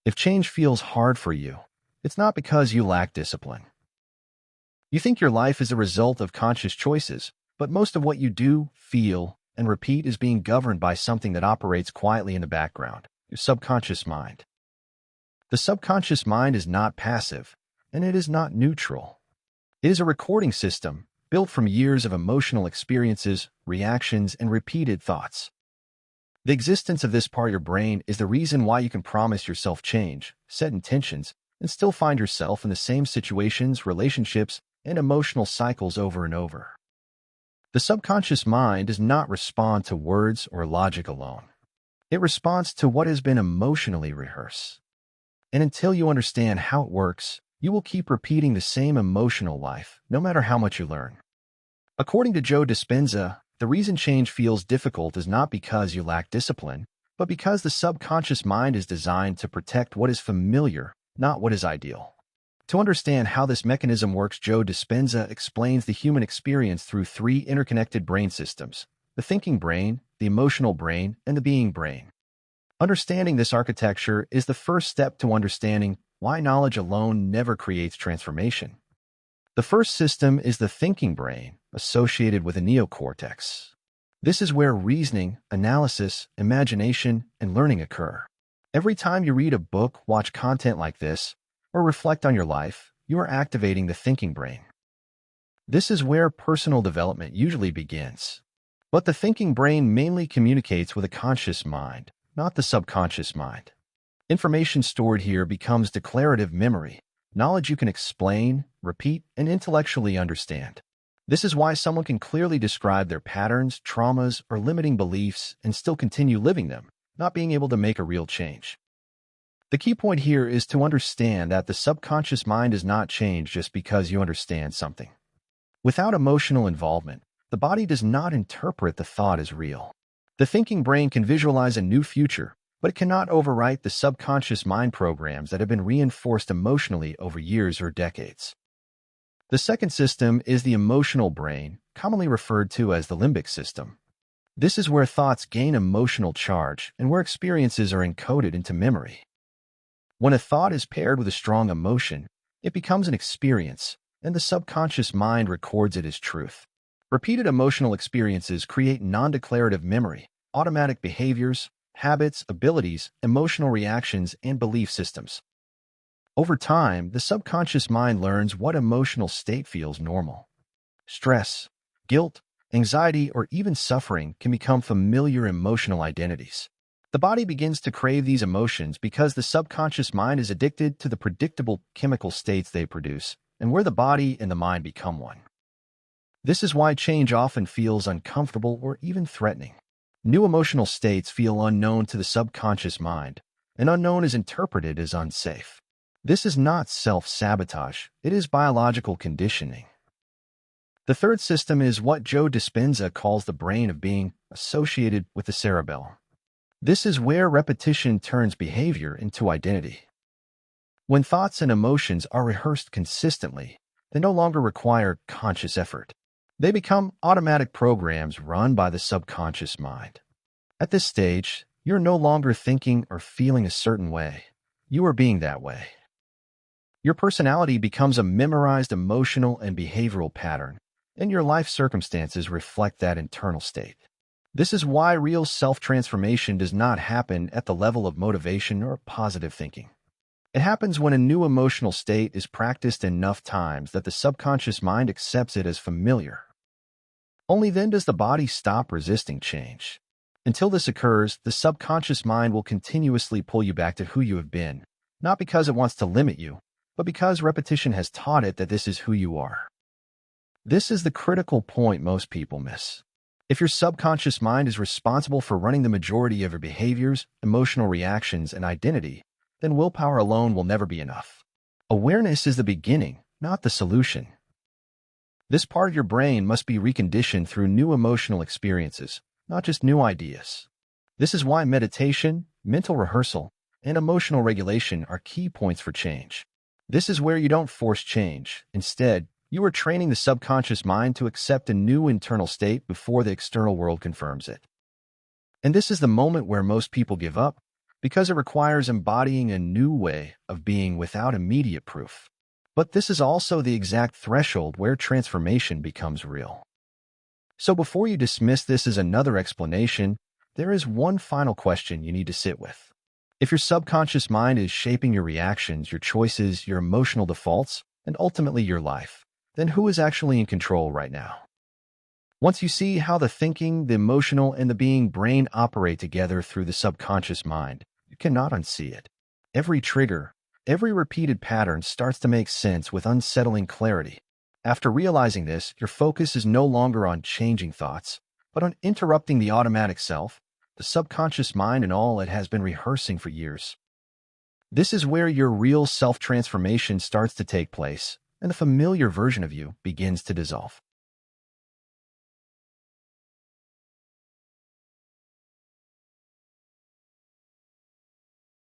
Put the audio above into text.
If change feels hard for you, it's not because you lack discipline. You think your life is a result of conscious choices, but most of what you do, feel, and repeat is being governed by something that operates quietly in the background, your subconscious mind. The subconscious mind is not passive, and it is not neutral. It is a recording system built from years of emotional experiences, reactions, and repeated thoughts. The existence of this part of your brain is the reason why you can promise yourself change, set intentions, and still find yourself in the same situations, relationships, and emotional cycles over and over. The subconscious mind does not respond to words or logic alone. It responds to what has been emotionally rehearsed. And until you understand how it works, you will keep repeating the same emotional life, no matter how much you learn. According to Joe Dispenza, the reason change feels difficult is not because you lack discipline, but because the subconscious mind is designed to protect what is familiar, not what is ideal. To understand how this mechanism works, Joe Dispenza explains the human experience through three interconnected brain systems: the thinking brain, the emotional brain, and the being brain. Understanding this architecture is the first step to understanding why knowledge alone never creates transformation. The first system is the thinking brain, associated with the neocortex. This is where reasoning, analysis, imagination, and learning occur. Every time you read a book, watch content like this, or reflect on your life, you are activating the thinking brain. This is where personal development usually begins. But the thinking brain mainly communicates with a conscious mind, not the subconscious mind. Information stored here becomes declarative memory, knowledge you can explain, repeat, and intellectually understand. This is why someone can clearly describe their patterns, traumas, or limiting beliefs and still continue living them, not being able to make a real change. The key point here is to understand that the subconscious mind does not change just because you understand something. Without emotional involvement, the body does not interpret the thought as real. The thinking brain can visualize a new future, but it cannot overwrite the subconscious mind programs that have been reinforced emotionally over years or decades. The second system is the emotional brain, commonly referred to as the limbic system. This is where thoughts gain emotional charge and where experiences are encoded into memory. When a thought is paired with a strong emotion, it becomes an experience, and the subconscious mind records it as truth. Repeated emotional experiences create non-declarative memory, automatic behaviors, habits, abilities, emotional reactions, and belief systems. Over time, the subconscious mind learns what emotional state feels normal. Stress, guilt, anxiety, or even suffering can become familiar emotional identities. The body begins to crave these emotions because the subconscious mind is addicted to the predictable chemical states they produce, and where the body and the mind become one. This is why change often feels uncomfortable or even threatening. New emotional states feel unknown to the subconscious mind, and unknown is interpreted as unsafe. This is not self-sabotage, it is biological conditioning. The third system is what Joe Dispenza calls the brain of being, associated with the cerebellum. This is where repetition turns behavior into identity. When thoughts and emotions are rehearsed consistently, they no longer require conscious effort. They become automatic programs run by the subconscious mind. At this stage, you're no longer thinking or feeling a certain way. You are being that way. Your personality becomes a memorized emotional and behavioral pattern, and your life circumstances reflect that internal state. This is why real self-transformation does not happen at the level of motivation or positive thinking. It happens when a new emotional state is practiced enough times that the subconscious mind accepts it as familiar. Only then does the body stop resisting change. Until this occurs, the subconscious mind will continuously pull you back to who you have been, not because it wants to limit you, but because repetition has taught it that this is who you are. This is the critical point most people miss. If your subconscious mind is responsible for running the majority of your behaviors, emotional reactions, and identity, then willpower alone will never be enough. Awareness is the beginning, not the solution. This part of your brain must be reconditioned through new emotional experiences, not just new ideas. This is why meditation, mental rehearsal, and emotional regulation are key points for change. This is where you don't force change. Instead, you are training the subconscious mind to accept a new internal state before the external world confirms it. And this is the moment where most people give up, because it requires embodying a new way of being without immediate proof. But this is also the exact threshold where transformation becomes real. So before you dismiss this as another explanation, there is one final question you need to sit with. If your subconscious mind is shaping your reactions, your choices, your emotional defaults, and ultimately your life, then who is actually in control right now? Once you see how the thinking, the emotional, and the being brain operate together through the subconscious mind, you cannot unsee it. Every trigger, every repeated pattern starts to make sense with unsettling clarity. After realizing this, your focus is no longer on changing thoughts, but on interrupting the automatic self, the subconscious mind and all it has been rehearsing for years. This is where your real self-transformation starts to take place, and the familiar version of you begins to dissolve.